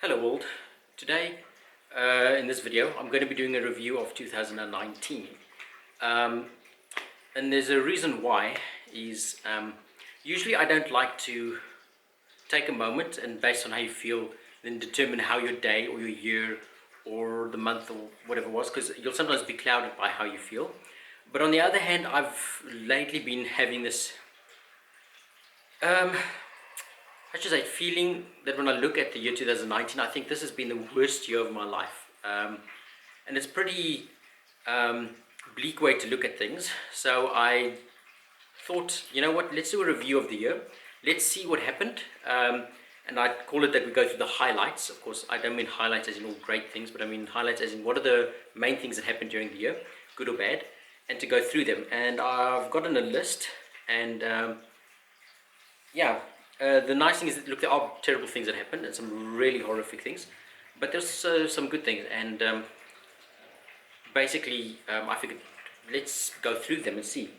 Hello world. Today in this video I'm going to be doing a review of 2019 um, and there's a reason why is usually I don't like to take a moment and based on how you feel then determine how your day or your year or the month or whatever was, because you'll sometimes be clouded by how you feel. But on the other hand, I've lately been having this I should say feeling that when I look at the year 2019, I think this has been the worst year of my life. And it's pretty bleak way to look at things. So I thought, you know what, let's do a review of the year. Let's see what happened. And I call it that we go through the highlights. Of course, I don't mean highlights as in all great things, but I mean highlights as in what are the main things that happened during the year, good or bad, and to go through them. And I've gotten a list and yeah, the nice thing is that look, there are terrible things that happen and some really horrific things, but there's some good things. And basically, I figured let's go through them and see.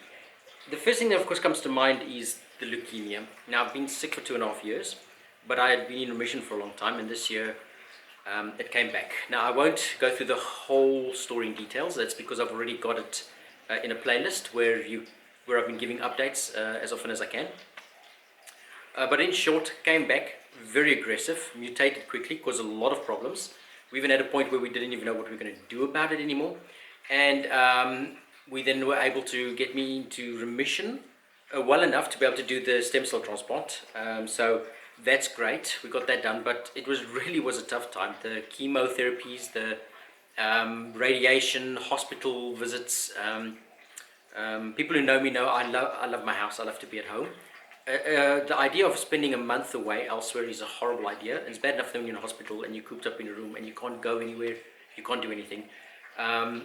The first thing that of course comes to mind is the leukemia. Now I've been sick for 2.5 years, but I had been in remission for a long time, and this year it came back. Now I won't go through the whole story in details. That's because I've already got it in a playlist where I've been giving updates as often as I can. But in short, came back very aggressive, mutated quickly, caused a lot of problems. We even had a point where we didn't even know what we were going to do about it anymore. And we then were able to get me into remission well enough to be able to do the stem cell transplant. So that's great, we got that done, but it really was a tough time. The chemotherapies, the radiation, hospital visits. People who know me know I love my house, I love to be at home. The idea of spending a month away elsewhere is a horrible idea. It's bad enough when you're in a hospital and you're cooped up in a room and you can't go anywhere, you can't do anything. I'm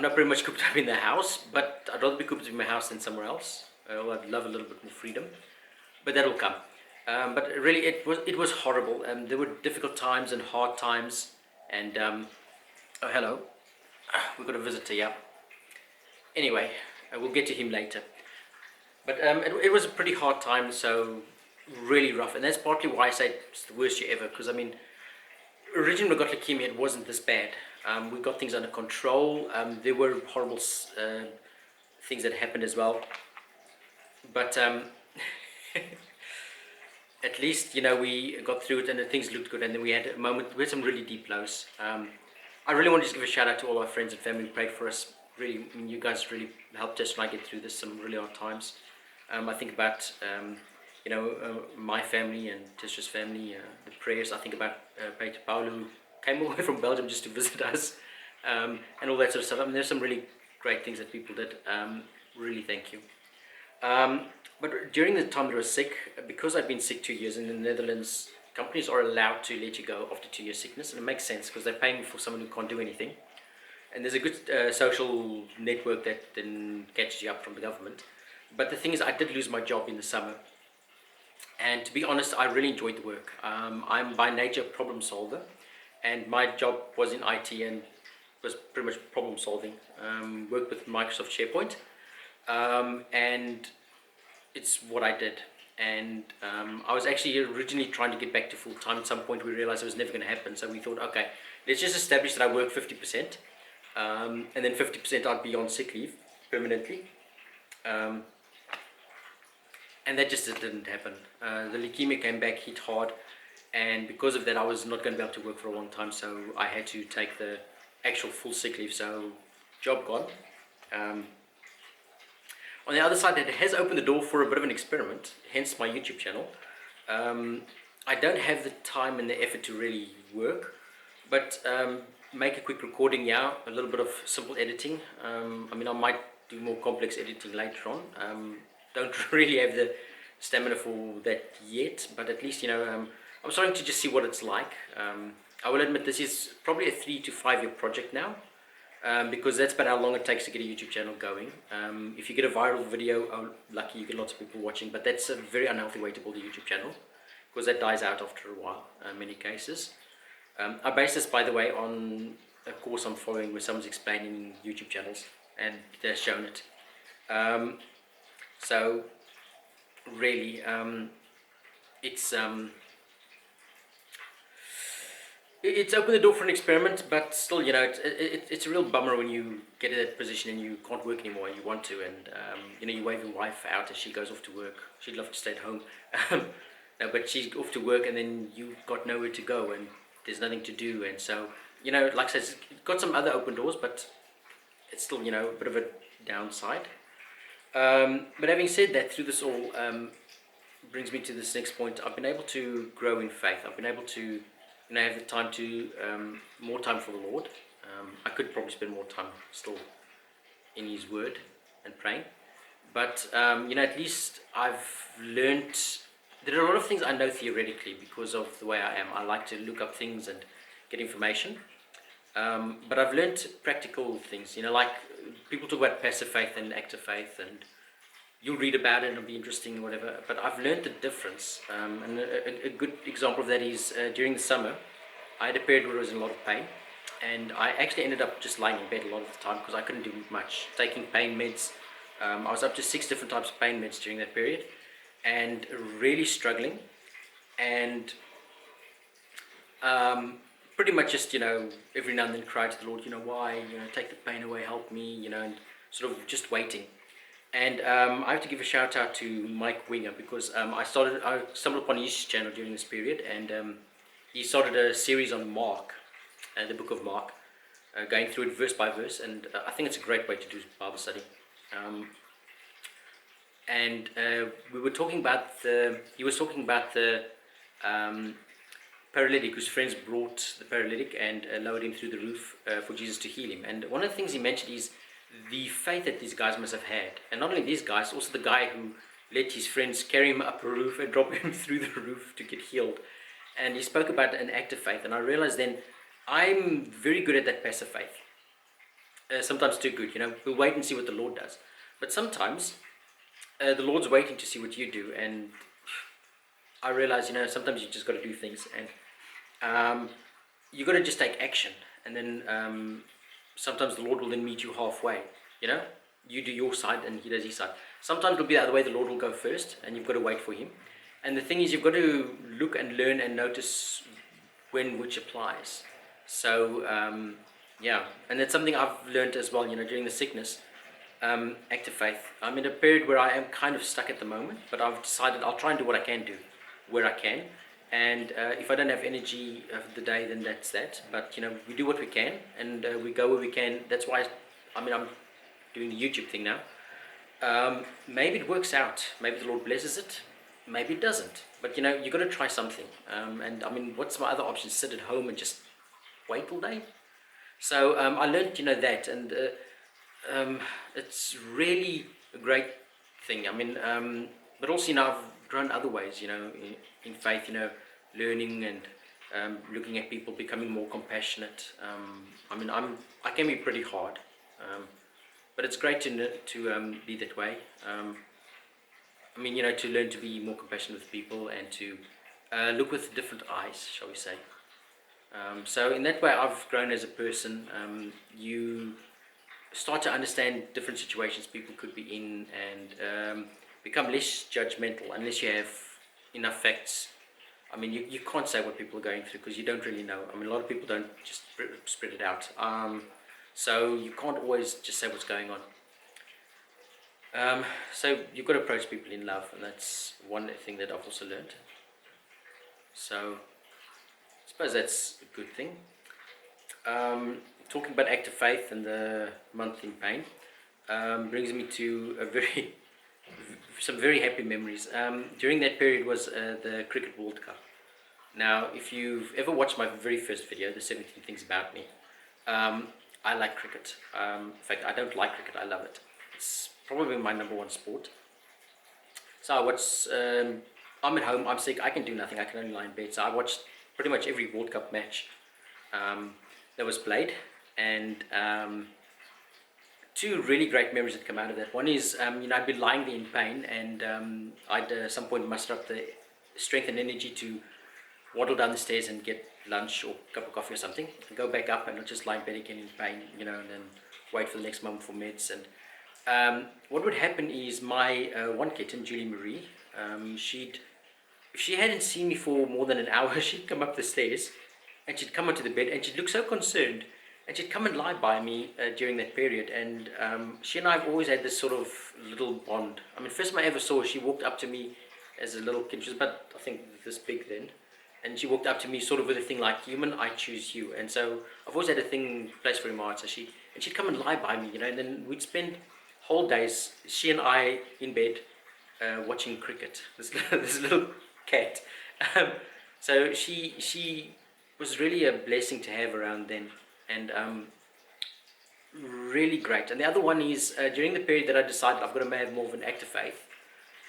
not very much cooped up in the house, but I'd rather be cooped up in my house than somewhere else. I'd love a little bit more freedom, but that'll come. But really, it was horrible. There were difficult times and hard times. And oh, hello, we've got a visitor here. Anyway, we'll get to him later. But it was a pretty hard time, so really rough. And that's partly why I say it's the worst year ever, because I mean, originally when I got leukemia, it wasn't this bad. We got things under control. There were horrible things that happened as well. But at least, you know, we got through it and things looked good. And then we had a moment, we had some really deep lows. I really want to just give a shout out to all our friends and family who prayed for us. Really, I mean, you guys really helped us when I get through this, some really hard times. I think about you know, my family and Tistra's family, the prayers. I think about Peter Paulo, who came all the way from Belgium just to visit us, and all that sort of stuff. I mean, there's some really great things that people did. Really, thank you. But during the time that I was sick, because I've been sick 2 years in the Netherlands, companies are allowed to let you go after 2 years sickness, and it makes sense because they're paying for someone who can't do anything. And there's a good social network that then catches you up from the government. But the thing is, I did lose my job in the summer. And to be honest, I really enjoyed the work. I'm by nature a problem solver. And my job was in IT and was pretty much problem solving. Worked with Microsoft SharePoint. And it's what I did. And I was actually originally trying to get back to full time. At some point we realized it was never going to happen. So we thought, okay, let's just establish that I work 50%. And then 50% I'd be on sick leave permanently. And that just didn't happen. The leukemia came back, hit hard, and because of that I was not going to be able to work for a long time, so I had to take the actual full sick leave, so job gone. On the other side, that has opened the door for a bit of an experiment, hence my YouTube channel. I don't have the time and the effort to really work, but make a quick recording, yeah, a little bit of simple editing. I mean, I might do more complex editing later on. Don't really have the stamina for that yet, but at least, you know, I'm starting to just see what it's like. I will admit this is probably a 3 to 5 year project now, because that's about how long it takes to get a YouTube channel going. If you get a viral video, oh, lucky, you get lots of people watching, but that's a very unhealthy way to build a YouTube channel, because that dies out after a while in many cases. I base this, by the way, on a course I'm following where someone's explaining YouTube channels, and they're shown it. So really, it's It's opened the door for an experiment, but still, it's a real bummer when you get in that position and you can't work anymore and you want to, and you wave your wife out as she goes off to work. She'd love to stay at home, no, but she's off to work, and then you've got nowhere to go, and there's nothing to do, and so like I said, it's got some other open doors, but it's still a bit of a downside. But having said that, through this all, brings me to this next point. I've been able to grow in faith. I've been able to have the time to more time for the Lord. I could probably spend more time still in His Word and praying, but at least I've learned. There are a lot of things I know theoretically because of the way I am. I like to look up things and get information, but I've learned practical things. Like people talk about passive faith and active faith, and you'll read about it and it'll be interesting or whatever, but I've learned the difference. And a good example of that is during the summer, I had a period where I was in a lot of pain, and I actually ended up just lying in bed a lot of the time because I couldn't do much, taking pain meds. I was up to 6 different types of pain meds during that period, and really struggling, and pretty much just, every now and then cried to the Lord, why, take the pain away, help me, and sort of just waiting. And I have to give a shout out to Mike Winger because I stumbled upon his channel during this period, and he started a series on Mark, the book of Mark, going through it verse by verse, and I think it's a great way to do Bible study. And we were talking about he was talking about the paralytic whose friends brought the paralytic and lowered him through the roof for Jesus to heal him. And one of the things he mentioned is the faith that these guys must have had, and not only these guys, also the guy who let his friends carry him up a roof and drop him through the roof to get healed. And he spoke about an active faith, and I realized then I'm very good at that passive faith. Sometimes too good, we'll wait and see what the Lord does. But sometimes the Lord's waiting to see what you do, and I realize, sometimes you just got to do things, and you got to just take action, and then sometimes the Lord will then meet you halfway. You do your side and He does His side. Sometimes it'll be the other way. The Lord will go first, and you've got to wait for Him. And the thing is, you've got to look and learn and notice when which applies. So yeah, and that's something I've learned as well. During the sickness, active faith. I'm in a period where I am kind of stuck at the moment, but I've decided I'll try and do what I can do, where I can. And if I don't have energy of the day, then that's that. But we do what we can, and we go where we can. That's why I'm doing the YouTube thing now. Maybe it works out. Maybe the Lord blesses it. Maybe it doesn't. But you got to try something. And what's my other option? Sit at home and just wait all day. So I learned that, and it's really a great thing. But also I've grown other ways. In faith, learning and looking at people, becoming more compassionate. I can be pretty hard, but it's great to be that way. To learn to be more compassionate with people and to look with different eyes, shall we say. So in that way, I've grown as a person. You start to understand different situations people could be in, and become less judgmental unless you have enough facts. You can't say what people are going through because you don't really know. A lot of people don't just spread it out. So you can't always just say what's going on. So you've got to approach people in love, and that's one thing that I've also learned. So I suppose that's a good thing. Talking about active faith and the month in pain brings me to some very happy memories. During that period was the Cricket World Cup. Now, if you've ever watched my very first video, the 17 Things About Me, I like cricket. In fact, I don't like cricket, I love it. It's probably my number one sport. So I watch, I'm at home, I'm sick, I can do nothing, I can only lie in bed. So I watched pretty much every World Cup match that was played, and two really great memories that come out of that. One is, I'd been lying there in pain, and I'd at some point muster up the strength and energy to waddle down the stairs and get lunch or a cup of coffee or something, and go back up and I'd just lie in bed again in pain, and then wait for the next moment for meds. And what would happen is my one kitten, Julie Marie, if she hadn't seen me for more than an hour, she'd come up the stairs and she'd come onto the bed and she'd look so concerned, and she'd come and lie by me during that period. And she and I have always had this sort of little bond. I mean, first time I ever saw her, she walked up to me as a little kid. She was about, I think, this big then. And she walked up to me sort of with a thing like, human, I choose you. And so I've always had a thing placed for my heart. So she'd come and lie by me, and then we'd spend whole days, she and I, in bed, watching cricket. This little cat. So she was really a blessing to have around then, and really great. And the other one is during the period that I decided I've got to have more of an active faith.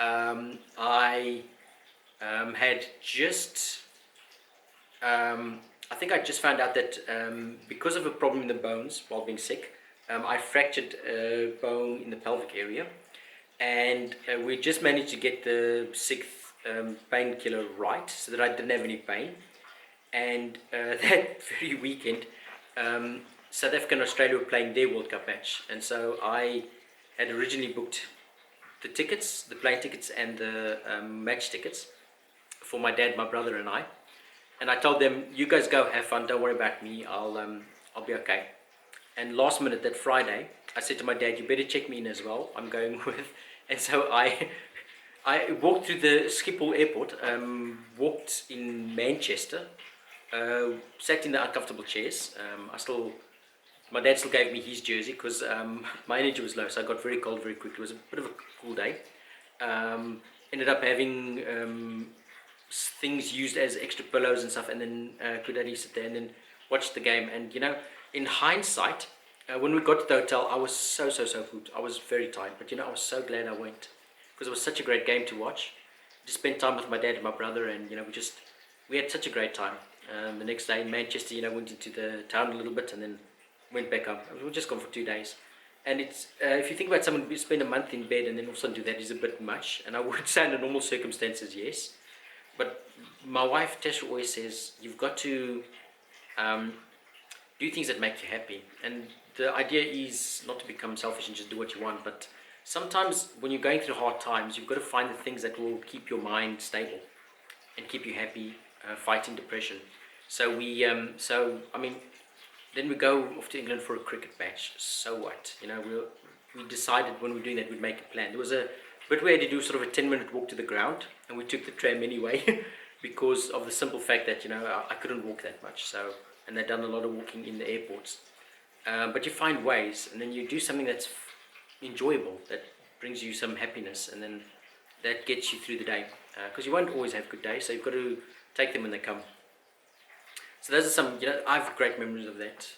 I had just, I think I just found out that because of a problem in the bones while being sick, I fractured a bone in the pelvic area, and we just managed to get the sixth painkiller right so that I didn't have any pain. And that very weekend, South Africa and Australia were playing their World Cup match, and so I had originally booked the tickets, the plane tickets and the match tickets for my dad, my brother and I. And I told them, you guys go, have fun, don't worry about me, I'll be okay. And last minute that Friday, I said to my dad, you better check me in as well, I'm going with. And so I walked through the Schiphol airport, walked in Manchester, sat in the uncomfortable chairs. My dad still gave me his jersey because my energy was low, so I got very cold very quickly. It was a bit of a cool day. Ended up having things used as extra pillows and stuff, and then could only sit there and then watch the game. And in hindsight, when we got to the hotel, I was so good. I was very tired, but I was so glad I went because it was such a great game to watch. Just spent time with my dad and my brother, and we had such a great time. The next day in Manchester, went into the town a little bit and then went back home. We were just gone for 2 days. And it's if you think about someone who spend a month in bed and then also do that is a bit much. And I would say under normal circumstances, yes. But my wife Tasha always says you've got to do things that make you happy. And the idea is not to become selfish and just do what you want, but sometimes when you're going through hard times, you've got to find the things that will keep your mind stable and keep you happy, fighting depression. So then we go off to England for a cricket match. So what? We decided when we were doing that we'd make a plan. There was a bit we had to do sort of a 10-minute walk to the ground, and we took the tram anyway because of the simple fact that I couldn't walk that much. So, and they'd done a lot of walking in the airports. But you find ways, and then you do something that's enjoyable, that brings you some happiness, and then that gets you through the day. Because you won't always have good days, so you've got to take them when they come. So those are some, I have great memories of that.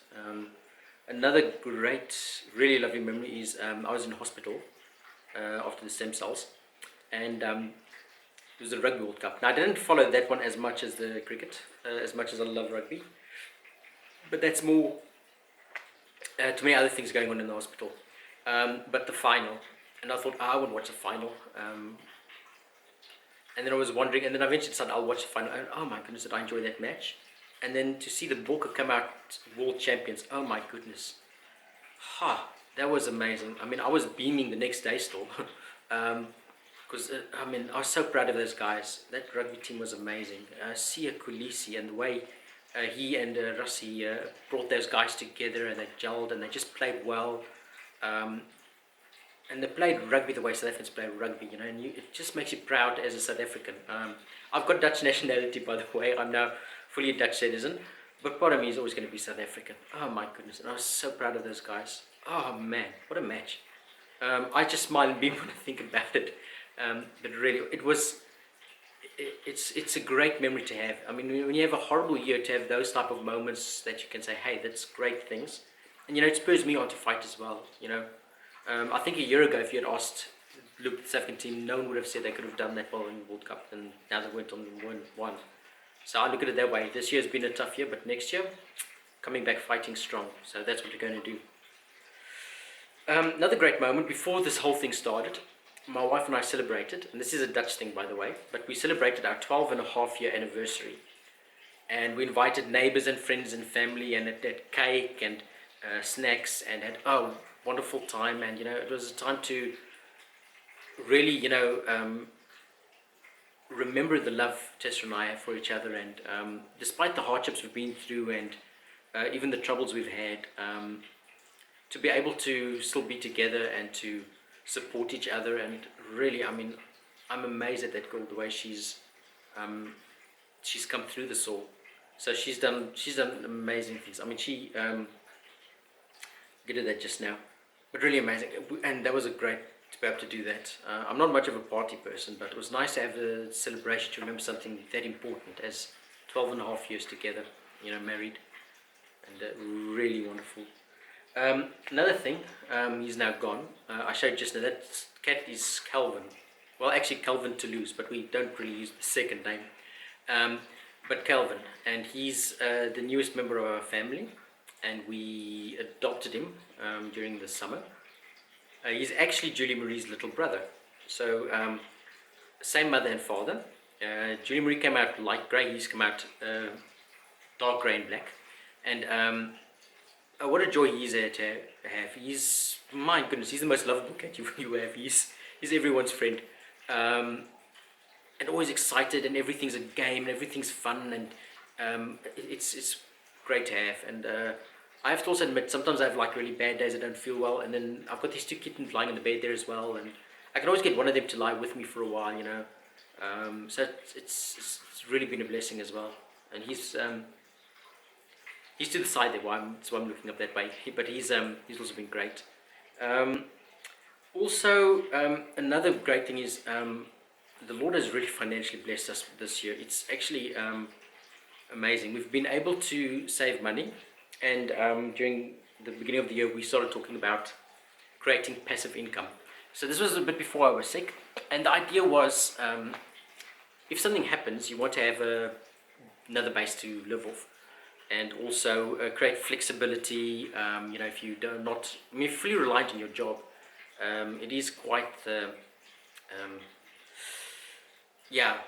Another great, really lovely memory is I was in hospital after the stem cells, and it was the Rugby World Cup. Now I didn't follow that one as much as the cricket, as much as I love rugby, but that's more too many other things going on in the hospital. But the final, and I thought I would watch the final. And then I was wondering, and then I eventually decided I'll watch the final. And oh my goodness, did I enjoy that match? And then to see the Bokke come out world champions, oh my goodness. That was amazing. I mean, I was beaming the next day still. Because, I was so proud of those guys. That rugby team was amazing. Siya Kolisi and the way he and Rassie brought those guys together, and they gelled and they just played well. And they played rugby the way South Africans play rugby, and it just makes you proud as a South African. I've got Dutch nationality, by the way. I'm now fully a Dutch citizen, but part of me is always going to be South African. Oh my goodness, and I was so proud of those guys. Oh man, what a match. I just smile and beam when I think about it. But really, it's a great memory to have. I mean, when you have a horrible year, to have those type of moments that you can say, hey, that's great things. And it spurs me on to fight as well, I think a year ago, if you had asked Luke, the South African team, no one would have said they could have done that well in the World Cup, and now they went on and won. So I look at it that way. This year has been a tough year, but next year, coming back fighting strong. So that's what we're going to do. Another great moment, before this whole thing started, my wife and I celebrated, and this is a Dutch thing, by the way, but we celebrated our 12-and-a-half-year anniversary. And we invited neighbors and friends and family, and had cake and snacks, and had wonderful time. And it was a time to really remember the love Tessa and I have for each other, and despite the hardships we've been through and even the troubles we've had, to be able to still be together and to support each other. And really, I mean, I'm amazed at that girl, the way um, she's come through this all. So she's done amazing things. I mean, she did that just now, but really amazing. And that was a great to be able to do that. I'm not much of a party person, but it was nice to have a celebration to remember something that important as 12 and a half years together, married, and really wonderful. Another thing, he's now gone. I showed just now, that cat is Calvin. Well, actually Calvin Toulouse, but we don't really use the second name. But Calvin, and he's the newest member of our family, and we adopted him during the summer. He's actually Julie Marie's little brother. So, same mother and father. Julie Marie came out light grey, he's come out dark grey and black. And what a joy he is to have. He's, my goodness, he's the most lovable cat you have. He's everyone's friend. And always excited, and everything's a game, and everything's fun, and it's great to have. And I have to also admit, sometimes I have like really bad days, I don't feel well, and then I've got these two kittens lying in the bed there as well, and I can always get one of them to lie with me for a while, so it's really been a blessing as well. And he's to the side there, that's why I'm looking up that way, but he's also been great. Also, another great thing is the Lord has really financially blessed us this year. It's actually amazing. We've been able to save money, and during the beginning of the year we started talking about creating passive income. So this was a bit before I was sick, and the idea was, if something happens, you want to have another base to live off, and also create flexibility. If you do not, I mean, if you're fully reliant on your job, it is quite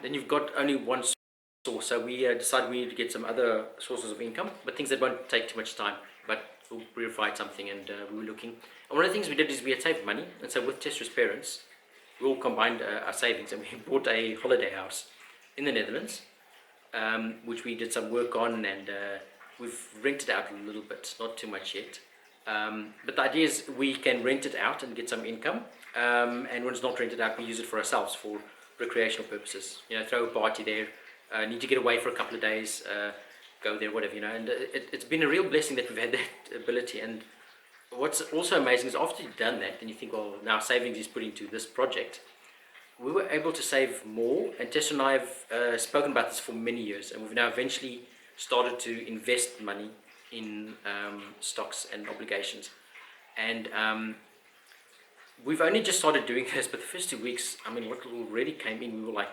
then you've got only one source. So we decided we need to get some other sources of income, but things that won't take too much time, but we'll provide something. And we were looking, and one of the things we did is we had saved money, and so with Tessa's parents, we all combined our savings, and we bought a holiday house in the Netherlands, which we did some work on, and we've rented out a little bit, not too much yet. But the idea is we can rent it out and get some income, and when it's not rented out, we use it for ourselves for recreational purposes. Throw a party there, need to get away for a couple of days, go there, whatever. And it's been a real blessing that we've had that ability. And what's also amazing is after you've done that, then you think, well, now savings is put into this project. We were able to save more, and Tessa and I have spoken about this for many years, and we've now eventually started to invest money in stocks and obligations. And we've only just started doing this, but the first 2 weeks, I mean, what already came in, we were like,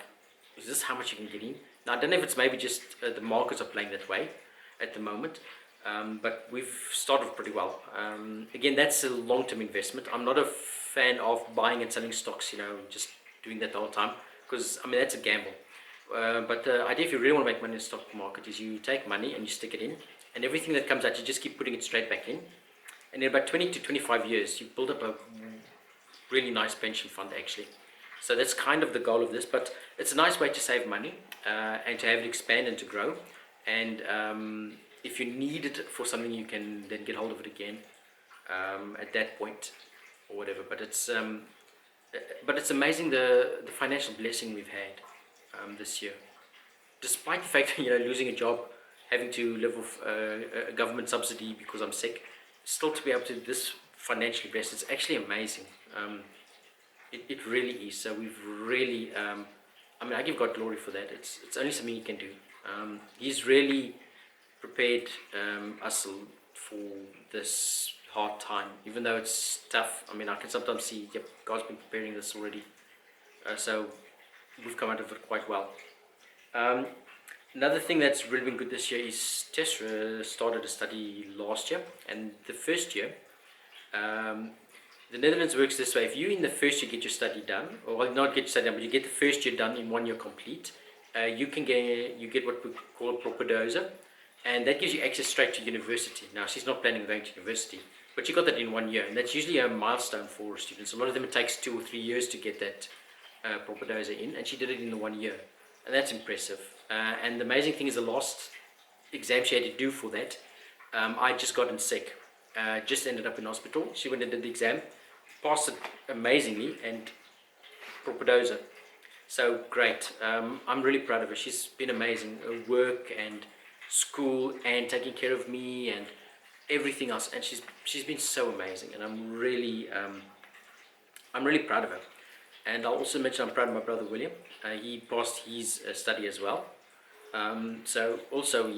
is this how much you can get in? Now, I don't know if it's maybe just the markets are playing that way at the moment, but we've started pretty well. Again, that's a long-term investment. I'm not a fan of buying and selling stocks, just doing that the whole time, because, I mean, that's a gamble. But the idea, if you really want to make money in the stock market, is you take money and you stick it in, and everything that comes out, you just keep putting it straight back in. And in about 20 to 25 years, you build up a really nice pension fund, actually. So that's kind of the goal of this, but it's a nice way to save money and to have it expand and to grow. And if you need it for something, you can then get hold of it again at that point or whatever. But it's amazing the financial blessing we've had this year, despite the fact that losing a job, having to live with a government subsidy because I'm sick, still to be able to this financially blessed. It's actually amazing. It really is. So we've really, I give God glory for that. It's only something He can do. He's really prepared us for this hard time, even though it's tough. I mean, I can sometimes see, yep, God's been preparing this already. So we've come out of it quite well. Another thing that's really been good this year is Tessa started a study last year, and the first year, the Netherlands works this way. If you in the first year get your study done, or well, not get your study done, but you get the first year done in 1 year complete, you get what we call a propedosa, and that gives you access straight to university. Now, she's not planning on going to university, but she got that in 1 year, and that's usually a milestone for students. A lot of them, it takes 2 or 3 years to get that propedosa in, and she did it in the 1 year. and that's impressive. And the amazing thing is the last exam she had to do for that, I just gotten sick. Just ended up in hospital. She went and did the exam, passed it amazingly, and Propadoza. So great. I'm really proud of her. She's been amazing. Her work and school and taking care of me and everything else. And she's been so amazing. And I'm really proud of her. And I'll also mention I'm proud of my brother William. He passed his study as well. So also,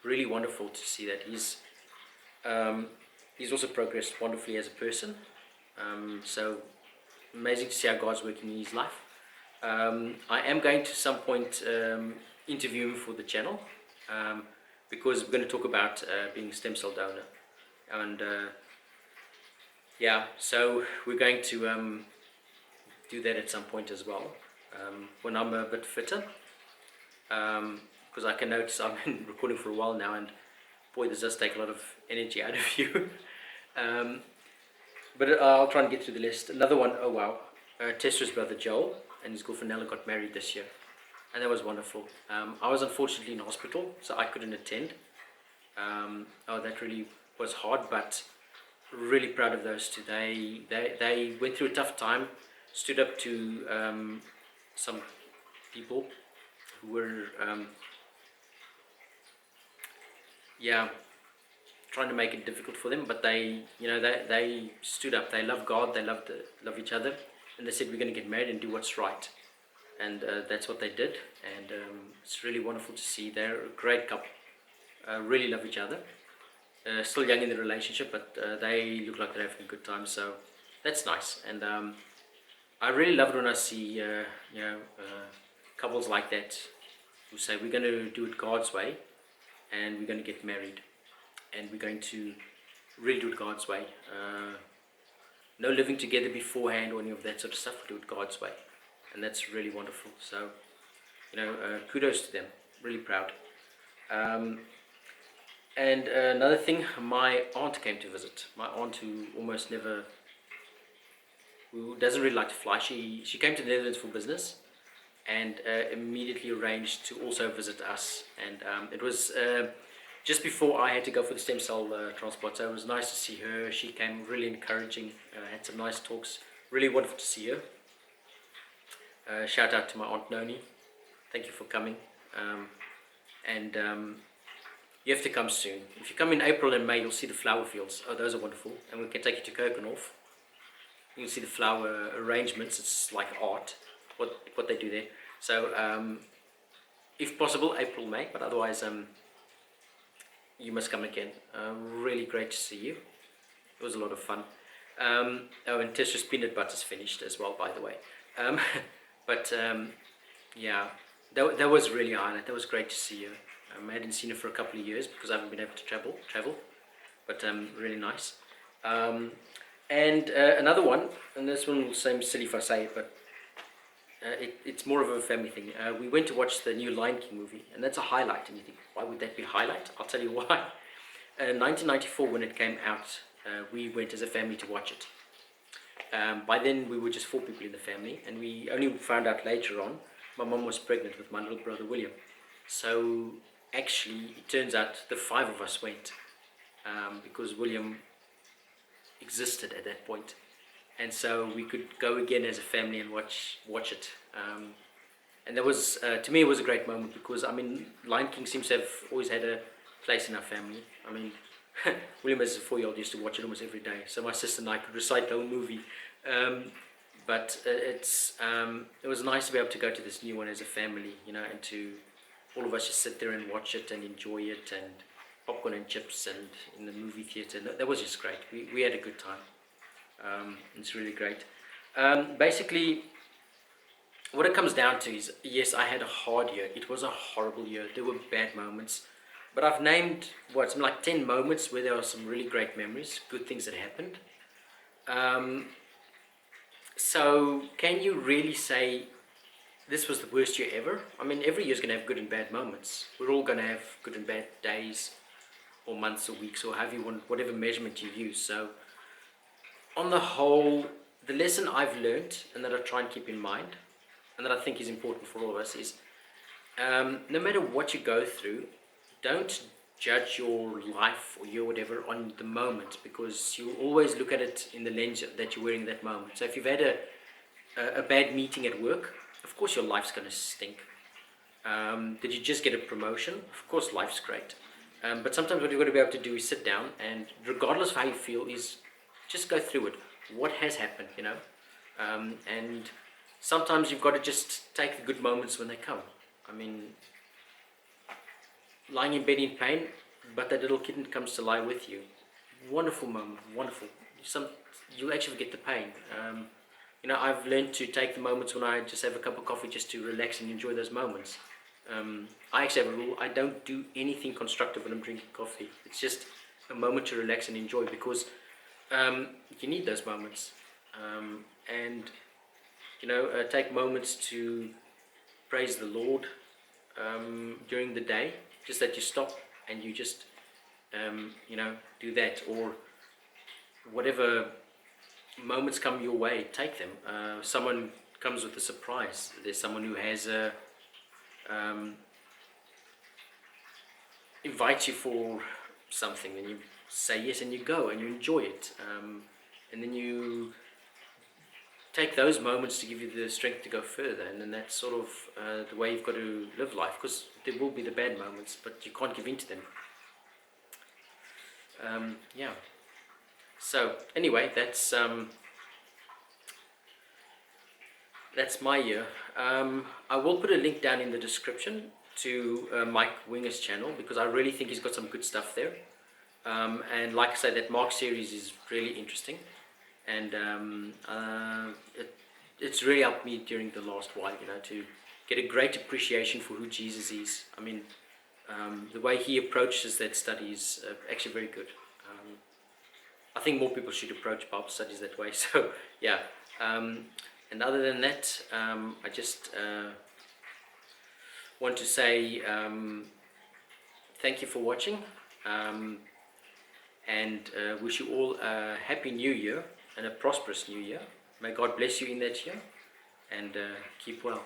really wonderful to see that he's also progressed wonderfully as a person. So amazing to see how God's working in his life. I am going to some point interview him for the channel, because we're going to talk about being a stem cell donor, and yeah, so we're going to do that at some point as well, when I'm a bit fitter, because I can notice I've been recording for a while now, and boy, this does take a lot of energy out of you. But I'll try and get through the list. Another one, oh wow, Testra's brother Joel and his girlfriend Nella got married this year, and that was wonderful. I was unfortunately in hospital, so I couldn't attend. That really was hard, but really proud of those two. They went through a tough time, stood up to some people who were trying to make it difficult for them, but they stood up. They love God, they love each other, and they said we're going to get married and do what's right, and that's what they did. And it's really wonderful to see. They're a great couple, really love each other. Still young in the relationship, but they look like they're having a good time, so that's nice. And I really love it when I see couples like that who say we're going to do it God's way, and we're going to get married, and we're going to really do it God's way. No living together beforehand or any of that sort of stuff. We do it God's way, and that's really wonderful. So, kudos to them. Really proud. And another thing, my aunt came to visit. My aunt, who doesn't really like to fly, she came to the Netherlands for business, and immediately arranged to also visit us. And it was just before I had to go for the stem cell transplant, so it was nice to see her. She came really encouraging, had some nice talks. Really wonderful to see her. Shout out to my aunt Noni. Thank you for coming. And you have to come soon. If you come in April and May, you'll see the flower fields. Oh, those are wonderful. And we can take you to Keukenhof. You can see the flower arrangements. It's like art, what they do there. So, if possible, April, May. But otherwise, you must come again. Really great to see you. It was a lot of fun. And Testra's peanut butter's finished as well, by the way. Yeah, that was really a highlight. That was great to see you. I hadn't seen her for a couple of years because I haven't been able to travel. But really nice. And another one, and this one will seem silly if I say it, but it's more of a family thing. We went to watch the new Lion King movie, and that's a highlight. And you think, why would that be a highlight? I'll tell you why. In 1994, when it came out, we went as a family to watch it. By then, we were just 4 people in the family, and we only found out later on my mum was pregnant with my little brother William. So actually, it turns out the 5 of us went, because William existed at that point. And so we could go again as a family and watch it. And that was, to me, it was a great moment because, Lion King seems to have always had a place in our family. William as a 4-year-old used to watch it almost every day. So my sister and I could recite the whole movie. But it was nice to be able to go to this new one as a family, and to all of us just sit there and watch it and enjoy it, and popcorn and chips and in the movie theatre. That was just great. We had a good time. It's really great. Basically, what it comes down to is, yes, I had a hard year. It was a horrible year. There were bad moments. But I've named, something like 10 moments where there are some really great memories, good things that happened. So can you really say this was the worst year ever? Every year's going to have good and bad moments. We're all going to have good and bad days, or months, or weeks, or however you want, whatever measurement you use. So on the whole, the lesson I've learned and that I try and keep in mind, and that I think is important for all of us, is no matter what you go through, don't judge your life or your whatever on the moment, because you always look at it in the lens that you're wearing that moment. So if you've had a bad meeting at work, of course your life's going to stink. Did you just get a promotion? Of course life's great. But sometimes what you've got to be able to do is sit down and, regardless of how you feel, is just go through it. What has happened, and sometimes you've got to just take the good moments when they come. I mean, lying in bed in pain, but that little kitten comes to lie with you. Wonderful moment, wonderful. You'll actually forget the pain. I've learned to take the moments when I just have a cup of coffee just to relax and enjoy those moments. I actually have a rule: I don't do anything constructive when I'm drinking coffee. It's just a moment to relax and enjoy, because you need those moments. And take moments to praise the Lord during the day. Just that you stop and you just do that, or whatever moments come your way, take them. Someone comes with a surprise. There's someone who has invites you for something, and you say yes and you go and you enjoy it, and then you take those moments to give you the strength to go further. And then that's sort of the way you've got to live life, because there will be the bad moments, but you can't give in to them. Yeah. So anyway, that's my year. I will put a link down in the description to Mike Winger's channel, because I really think he's got some good stuff there. And like I say, that Mark series is really interesting, and it's really helped me during the last while, to get a great appreciation for who Jesus is. I mean, the way he approaches that study is actually very good. I think more people should approach Bible studies that way. So yeah. And other than that, I just want to say thank you for watching, and wish you all a happy new year and a prosperous new year. May God bless you in that year, and keep well.